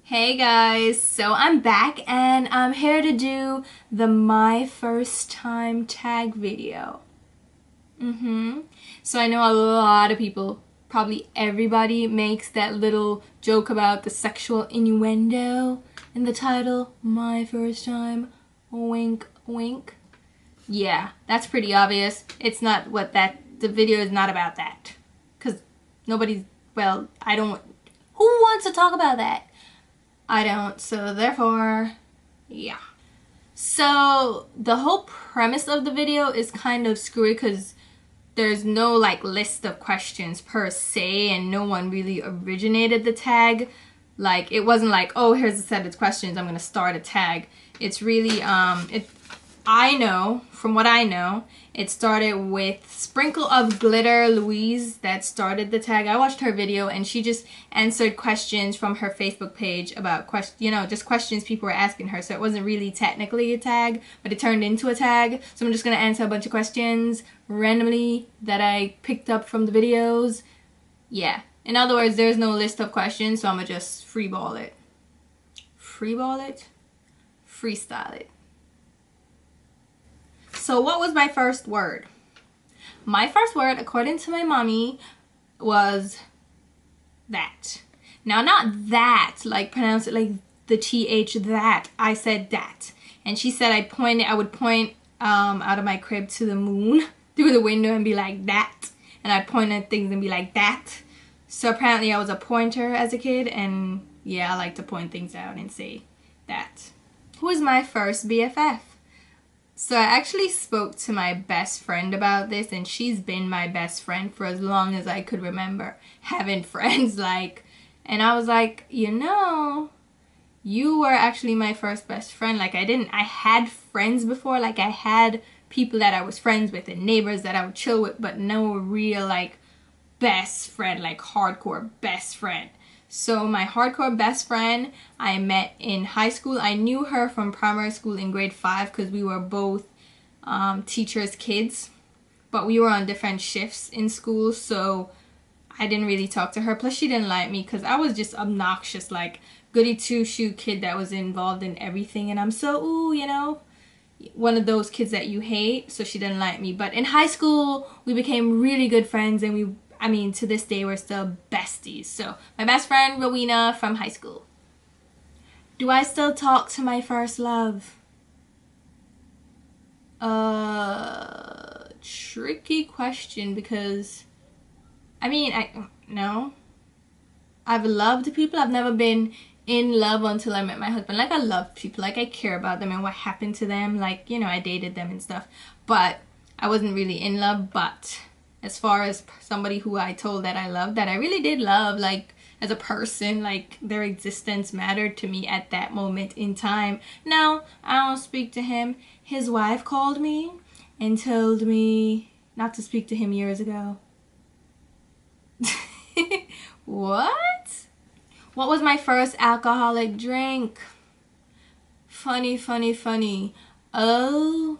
Hey guys, so I'm back and I'm here to do the my first time tag video. So I know a lot of people, probably everybody, makes that little joke about the sexual innuendo in the title, my first time, wink wink. Yeah, that's pretty obvious. It's not the video is not about that. Cause nobody's, well, I don't, who wants to talk about that? I don't, so therefore, yeah. So the whole premise of the video is kind of screwy because there's no like list of questions per se and no one really originated the tag. Like it wasn't like, oh, here's a set of questions, I'm gonna start a tag. It's really I know, from what I know, it started with Sprinkleofglitter, Louise, that started the tag. I watched her video and she just answered questions from her Facebook page about just questions people were asking her. So it wasn't really technically a tag, but it turned into a tag. So I'm just gonna answer a bunch of questions randomly that I picked up from the videos. Yeah. In other words, there's no list of questions, so I'm gonna just freeball it. Freeball it? Freestyle it. So what was my first word? My first word, according to my mommy, was that. Now, not that, like pronounce it like the TH, that. I said that. And she said I would point out of my crib to the moon through the window and be like that. And I'd point at things and be like that. So apparently I was a pointer as a kid, and yeah, I like to point things out and say that. Who was my first BFF? So I actually spoke to my best friend about this, and she's been my best friend for as long as I could remember having friends, and I was like, you were actually my first best friend. Like I had friends before, like I had people that I was friends with and neighbors that I would chill with, but no real like best friend, like hardcore best friend. So my hardcore best friend I met in high school. I knew her from primary school in grade 5 because we were both teachers' kids, but we were on different shifts in school, so I didn't really talk to her. Plus she didn't like me because I was just obnoxious, like goody two-shoe kid that was involved in everything, and I'm so, one of those kids that you hate, so she didn't like me. But in high school, we became really good friends, and to this day, we're still besties. So, my best friend, Rowena, from high school. Do I still talk to my first love? Tricky question because, no. I've loved people. I've never been in love until I met my husband. Like, I love people. Like, I care about them and what happened to them. Like, I dated them and stuff. But I wasn't really in love. But as far as somebody who I told that I loved, that I really did love, like, as a person, like, their existence mattered to me at that moment in time. No, I don't speak to him. His wife called me and told me not to speak to him years ago. What? What was my first alcoholic drink? Funny. Oh,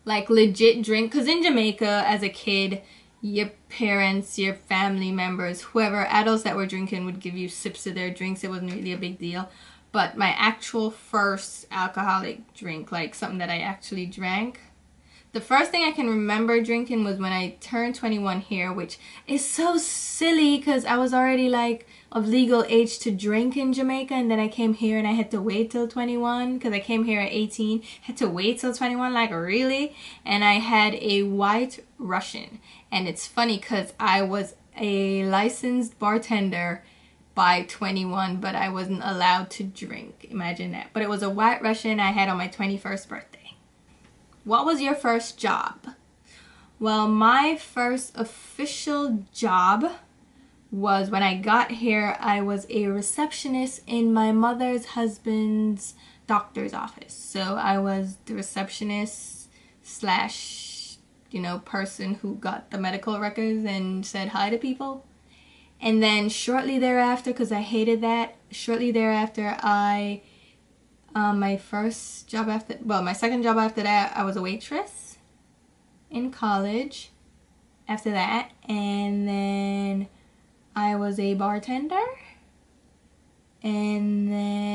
like legit drink. Because in Jamaica, as a kid, your parents, your family members, whoever, adults that were drinking would give you sips of their drinks. It wasn't really a big deal. But my actual first alcoholic drink, like something that I actually drank, the first thing I can remember drinking was when I turned 21 here, which is so silly because I was already like of legal age to drink in Jamaica, and then I came here and I had to wait till 21 because I came here at 18, had to wait till 21, like really? And I had a White Russian, and it's funny because I was a licensed bartender by 21, but I wasn't allowed to drink. Imagine that. But it was a White Russian I had on my 21st birthday. What was your first job? Well, my first official job was when I got here. I was a receptionist in my mother's husband's doctor's office. So I was the receptionist slash, person who got the medical records and said hi to people. And then shortly thereafter, because I hated that, my second job after that, I was a waitress in college after that, and then I was a bartender, and then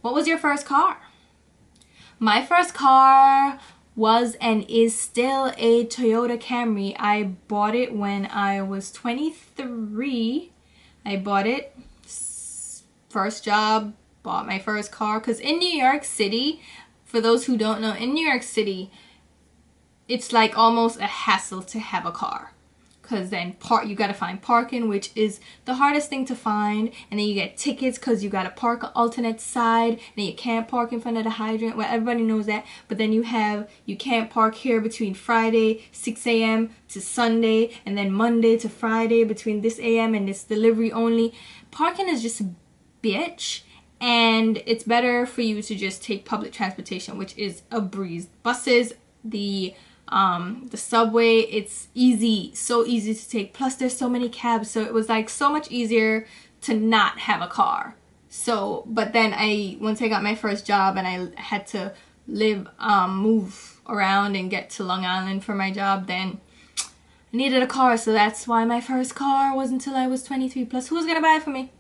What was your first car? My first car was and is still a Toyota Camry. I bought it when I was 23. I bought it. First job, bought my first car. Because in New York City, for those who don't know, in New York City, it's like almost a hassle to have a car. Because then you gotta find parking, which is the hardest thing to find, and then you get tickets because you gotta park an alternate side, and then you can't park in front of the hydrant. Well, everybody knows that. But then you can't park here between Friday 6 a.m. to Sunday, and then Monday to Friday between this a.m. and this delivery only. Parking is just a bitch, and it's better for you to just take public transportation, which is a breeze. Buses, the subway, it's easy, so easy to take. Plus there's so many cabs, so it was like so much easier to not have a car. So, but then once I got my first job and I had to move around and get to Long Island for my job, then I needed a car. So that's why my first car was until I was 23. Plus, who's gonna buy it for me?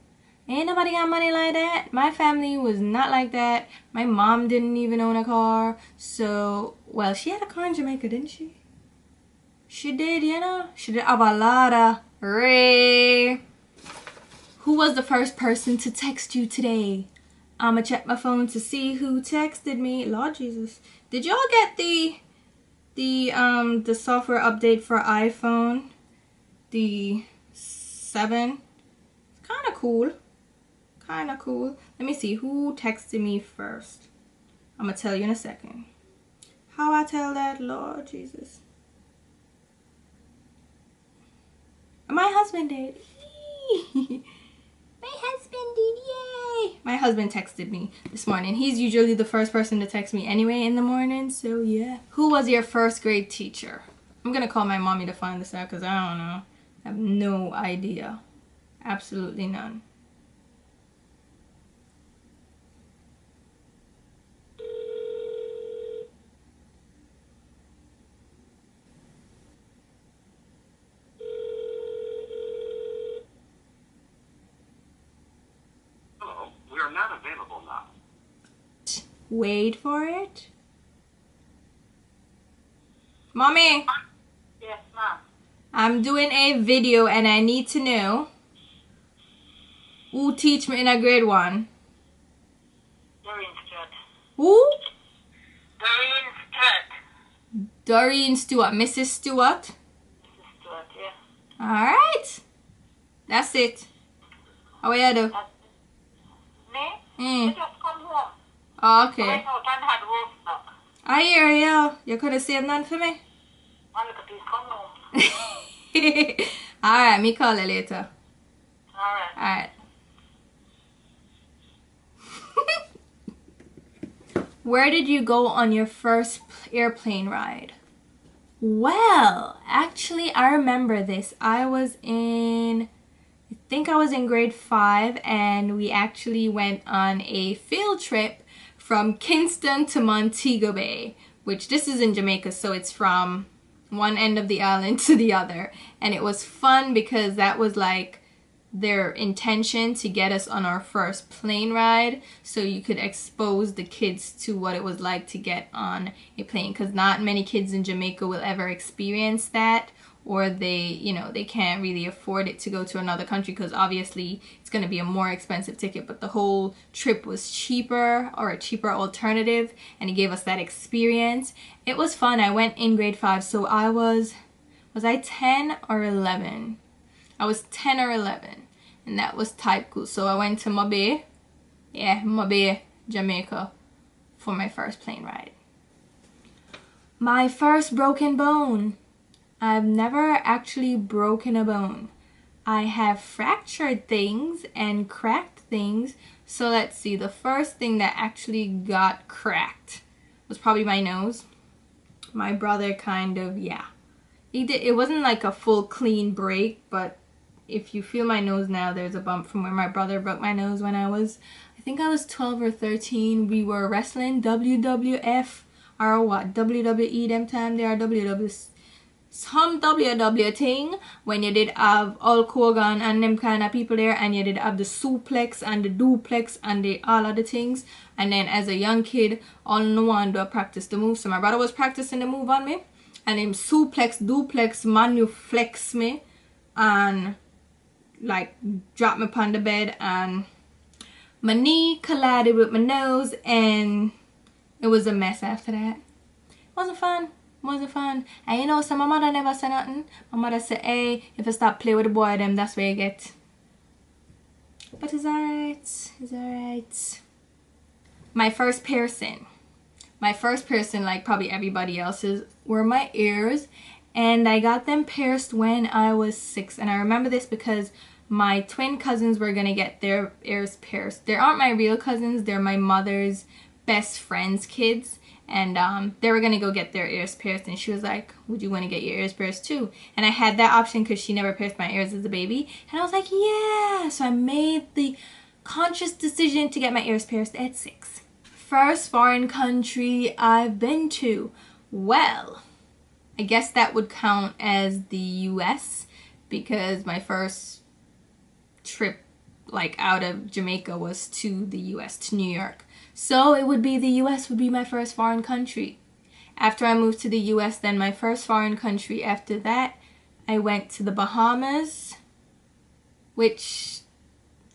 Ain't nobody got money like that. My family was not like that. My mom didn't even own a car. So, well, she had a car in Jamaica, didn't she? She did, you know? She did a balada. Ray. Who was the first person to text you today? I'ma check my phone to see who texted me. Lord Jesus. Did y'all get the software update for iPhone? The 7? It's kind of cool. Kind of cool. Let me see who texted me first. I'm gonna tell you in a second. How I tell that, Lord Jesus. My husband did. My husband did, yay! My husband texted me this morning. He's usually the first person to text me anyway in the morning, so yeah. Who was your first grade teacher? I'm gonna call my mommy to find this out because I don't know. I have no idea. Absolutely none. Hello, we are not available now. Wait for it. Mommy, Yes, Mom. I'm doing a video and I need to know who teach me in a grade 1. Doreen Stewart. Who? Doreen Stewart. Doreen Stewart. Mrs. Stewart. Mrs. Stewart, yeah. Alright. That's it. How are you do? Me? You just come home. Oh, okay. Went out and had roast duck. I hear you. You could have saved none for me. One little piece, come home. Alright, me call you later. Alright. Alright. Where did you go on your first airplane ride? Well, actually, I remember this. I think I was in grade 5, and we actually went on a field trip from Kingston to Montego Bay, which this is in Jamaica, so it's from one end of the island to the other. And it was fun because that was like their intention to get us on our first plane ride, so you could expose the kids to what it was like to get on a plane, because not many kids in Jamaica will ever experience that, or they can't really afford it to go to another country because obviously it's going to be a more expensive ticket. But the whole trip was cheaper, or a cheaper alternative, and it gave us that experience. It was fun. I went in grade 5, so I was I 10 or 11? I was 10 or 11, and that was type cool. So I went to Mobay, Jamaica, for my first plane ride. My first broken bone. I've never actually broken a bone. I have fractured things and cracked things. So let's see, the first thing that actually got cracked was probably my nose. My brother kind of, it wasn't like a full clean break, but if you feel my nose now, there's a bump from where my brother broke my nose when I think I was 12 or 13. We were wrestling WWF, or what, WWE them time, they are WWF some WW thing when you did have Hulk Hogan and them kind of people there, and you did have the suplex and the duplex and the all of the things. And then as a young kid, all no one do practice the move. So my brother was practicing the move on me, and him suplex, duplex, manuflex me, and like drop me upon the bed, and my knee collided with my nose, and it was a mess after that. Wasn't fun. Wasn't fun. And you know, so my mother never said nothing. My mother said, hey, if you stop playing with the boy, them, that's where you get. But it's alright. It's alright. My first piercing. My first piercing, like probably everybody else's, were my ears. And I got them pierced when I was 6. And I remember this because my twin cousins were going to get their ears pierced. They aren't my real cousins. They're my mother's best friend's kids. And they were going to go get their ears pierced. And she was like, would you want to get your ears pierced too? And I had that option because she never pierced my ears as a baby. And I was like, yeah. So I made the conscious decision to get my ears pierced at 6. First foreign country I've been to. Well, I guess that would count as the US, because my first trip like out of Jamaica was to the US, to New York. So it would be the US would be my first foreign country. After I moved to the US, then my first foreign country after that, I went to the Bahamas, which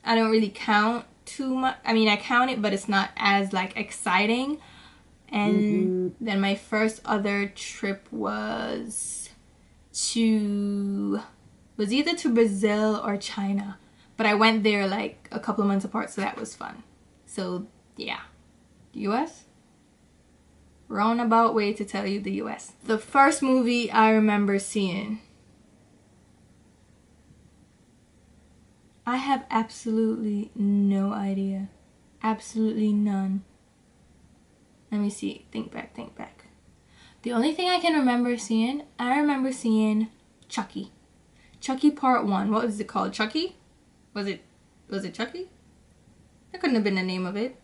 I don't really count too much. I mean, I count it, but it's not as like exciting. And then my first other trip was either to Brazil or China. But I went there like a couple of months apart, so that was fun. So yeah, US? Roundabout way to tell you the US. The first movie I remember seeing. I have absolutely no idea. Absolutely none. Let me see. Think back. The only thing I can remember seeing, I remember seeing Chucky. Chucky Part 1. What was it called? Chucky? Was it Chucky? That couldn't have been the name of it.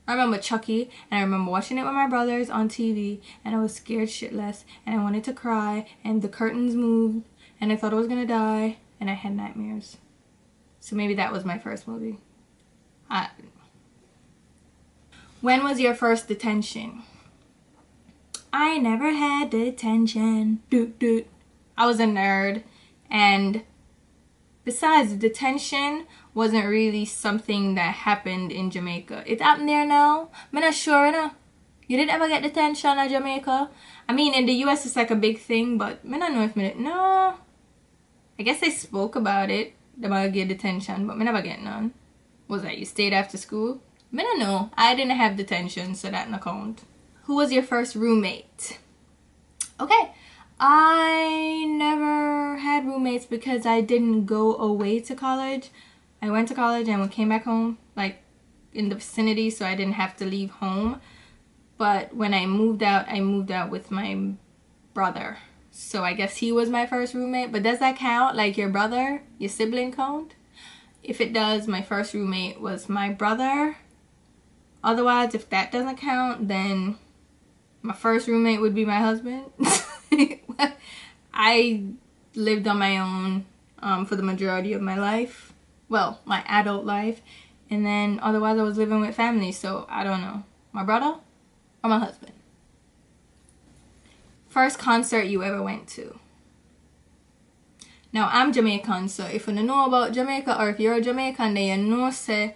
I remember Chucky, and I remember watching it with my brothers on TV, and I was scared shitless, and I wanted to cry, and the curtains moved, and I thought I was gonna die, and I had nightmares. So maybe that was my first movie. When was your first detention? I never had detention. I was a nerd, and besides, detention wasn't really something that happened in Jamaica. It happened there now. I'm not sure, you know. You didn't ever get detention in Jamaica? I mean, in the US it's like a big thing, but I don't know if no. I guess they spoke about it. They might get detention, but I never get none. Was that you stayed after school? I don't know. I didn't have detention, so that no count. Who was your first roommate? Okay. I never had roommates because I didn't go away to college. I went to college and came back home, like in the vicinity, so I didn't have to leave home. But when I moved out with my brother. So I guess he was my first roommate. But does that count? Like your brother, your sibling count? If it does, my first roommate was my brother. Otherwise, if that doesn't count, then my first roommate would be my husband. I lived on my own for the majority of my life. Well, my adult life. And then otherwise I was living with family. So I don't know. My brother or my husband? First concert you ever went to? Now I'm Jamaican, so if you don't know about Jamaica, or if you're a Jamaican, then you know say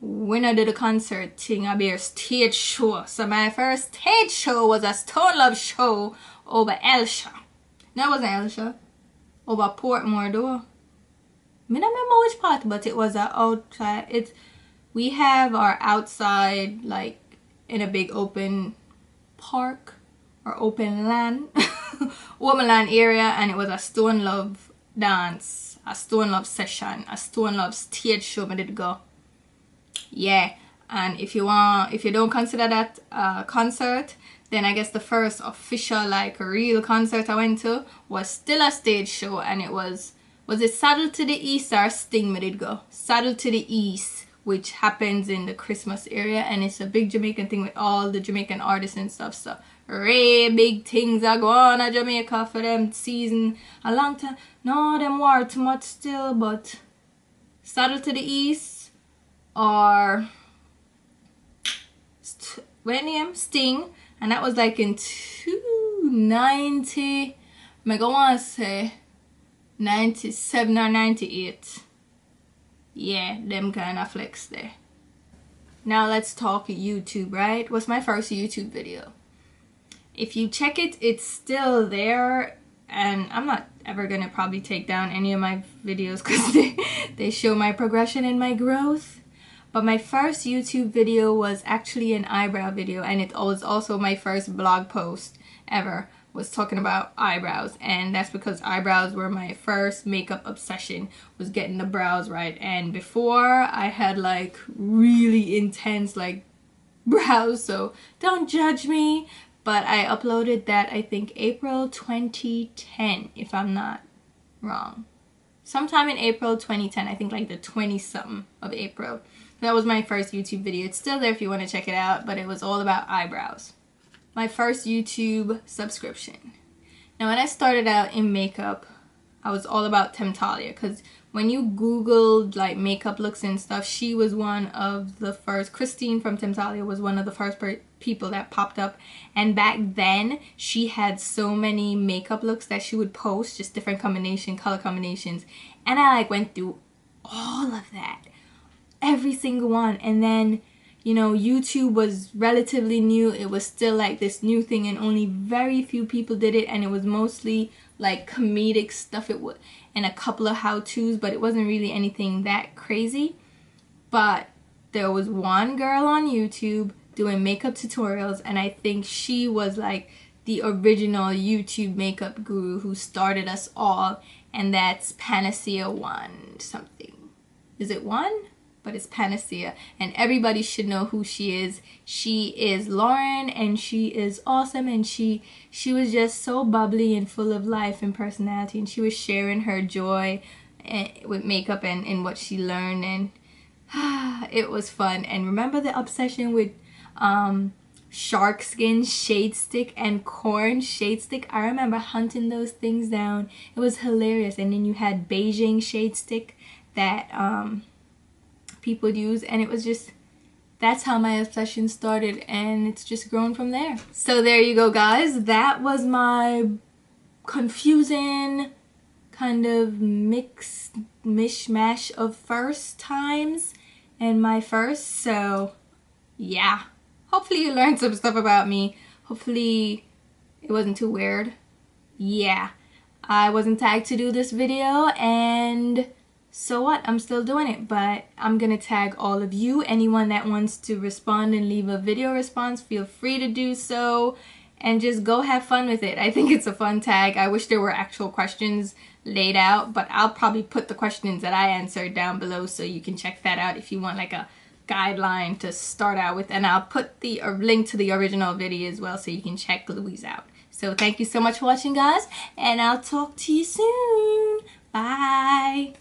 when I did a concert thing, I be a stage show. So my first stage show was a Stone Love show over Elsha. No, it wasn't Elsha. Over Portmore though. I don't remember which part, but it was outside. We have our outside like in a big open park or open land, open land area, and it was a Stone Love dance, a Stone Love session, a Stone Love stage show. I did go. Yeah, and if you don't consider that a concert, then I guess the first official like real concert I went to was still a stage show, and it was it Saddle to the East or Sting? I did go Saddle to the East, which happens in the Christmas area, and it's a big Jamaican thing with all the Jamaican artists and stuff. So Ray big things are going on Jamaica for them season a long time. No, them war too much still, but Saddle to the East or what name? Sting, and that was like in 290. I go want to say 97 or 98. Yeah, them kind of flicks there. Now let's talk YouTube, right? What's my first YouTube video? If you check it, it's still there, and I'm not ever gonna probably take down any of my videos because they show my progression and my growth. But my first YouTube video was actually an eyebrow video, and it was also my first blog post ever, was talking about eyebrows, and that's because eyebrows were my first makeup obsession, was getting the brows right. And before, I had like really intense like brows, so don't judge me. But I uploaded that, I think, April 2010, if I'm not wrong. Sometime in April 2010, I think like the 20-something of April. That was my first YouTube video. It's still there if you want to check it out, but it was all about eyebrows. My first YouTube subscription. Now, when I started out in makeup, I was all about Temptalia, because when you Googled like makeup looks and stuff, she was one of the first. Christine from Temptalia was one of the first people that popped up, and back then she had so many makeup looks that she would post, just different color combinations, and I like went through all of that, every single one. And then, you know, YouTube was relatively new. It was still like this new thing, and only very few people did it, and it was mostly like comedic stuff. It would, and a couple of how-tos, but it wasn't really anything that crazy. But there was one girl on YouTube doing makeup tutorials, and I think she was like the original YouTube makeup guru who started us all, and that's Panacea One something. Is it one? But it's Panacea, and everybody should know who she is. She is Lauren, and she is awesome, and she was just so bubbly and full of life and personality, and she was sharing her joy with makeup and what she learned, and it was fun. And remember the obsession with shark skin shade stick and corn shade stick? I remember hunting those things down. It was hilarious. And then you had Beijing shade stick that people use, and it was just, that's how my obsession started, and it's just grown from there. So there you go, guys. That was my confusing kind of mishmash of first times and my first. So yeah, hopefully you learned some stuff about me. Hopefully it wasn't too weird. Yeah, I wasn't tagged to do this video, and so what? I'm still doing it, but I'm gonna tag all of you. Anyone that wants to respond and leave a video response, feel free to do so, and just go have fun with it. I think it's a fun tag. I wish there were actual questions laid out, but I'll probably put the questions that I answered down below so you can check that out if you want like a guideline to start out with, and I'll put the link to the original video as well so you can check Louise out. So thank you so much for watching, guys, and I'll talk to you soon. Bye.